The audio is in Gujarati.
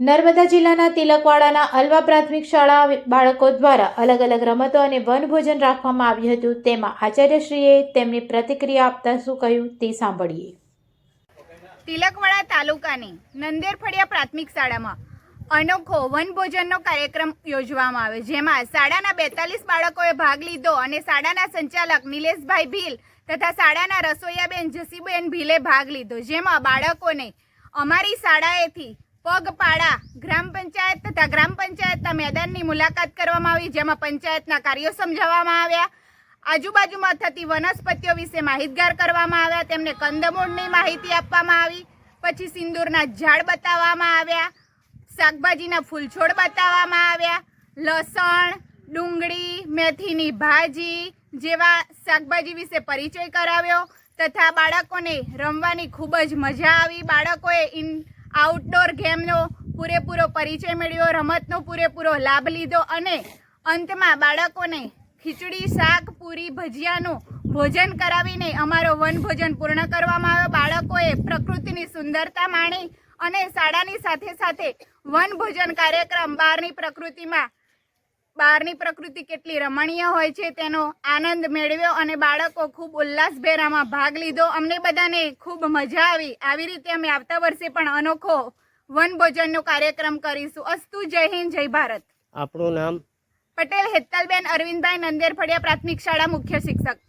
નર્મદા જિલ્લાના તિલકવાડાના અલવા પ્રાથમિક શાળા બાળકો દ્વારા અલગ અલગ રમતો અને વનભોજન રાખવામાં આવ્યું હતું। તેમાં આચાર્યશ્રીએ તેમની પ્રતિક્રિયા આપતા શું કહ્યું તે સાંભળીએ। તિલકવાડા તાલુકાની નંદેરફળિયા પ્રાથમિક શાળામાં અનોખો વનભોજનનો કાર્યક્રમ યોજવામાં આવ્યો, જેમાં શાળાના 42 બાળકોએ ભાગ લીધો અને શાળાના સંચાલક નિલેશભાઈ ભીલ તથા શાળાના રસોઈયાબેન જસીબેન ભીલે ભાગ લીધો, જેમાં બાળકોને અમારી શાળાએથી પગપાળા ગ્રામ પંચાયત તથા ગ્રામ પંચાયતના મેદાનની મુલાકાત કરવામાં આવી, જેમાં પંચાયતના કાર્યો સમજાવવામાં આવ્યા, આજુબાજુમાં થતી વનસ્પતિઓ વિશે માહિતગાર કરવામાં આવ્યા, તેમને કંદમૂળની માહિતી આપવામાં આવી, પછી સિંદૂરના ઝાડ બતાવવામાં આવ્યા, શાકભાજીના ફૂલછોડ બતાવવામાં આવ્યા, લસણ, ડુંગળી, મેથીની ભાજી જેવા શાકભાજી વિશે પરિચય કરાવ્યો તથા બાળકોને રમવાની ખૂબ જ મજા આવી। બાળકોએ આઉટડોર ગેમનો પૂરેપૂરો પરિચય મેળવ્યો, રમતનો પૂરેપૂરો લાભ લીધો અને અંતમાં બાળકોને ખીચડી, શાક, પૂરી, ભજીયાનું ભોજન કરાવીને અમારો વનભોજન પૂર્ણ કરવામાં આવ્યો। બાળકોએ પ્રકૃતિની સુંદરતા માણી અને શાળાની સાથે સાથે વનભોજન કાર્યક્રમ બહારની પ્રકૃતિ કેટલી રમણીય હોય છે તેનો આનંદ મેળવ્યો અને બાળકો ખૂબ ઉલ્લાસભેર આમાં ભાગ લીધો। અમને બધાને ખૂબ મજા આવી। આવી રીતે અમે આવતા વર્ષે પણ અનોખો વનભોજનનો કાર્યક્રમ કરીશું। અસ્તુ, જય હિન્દ, જય ભારત। આપણું નામ? પટેલ હેતલબેન અરવિંદભાઈ, નંદેરફળિયા પ્રાથમિક શાળા મુખ્ય શિક્ષક।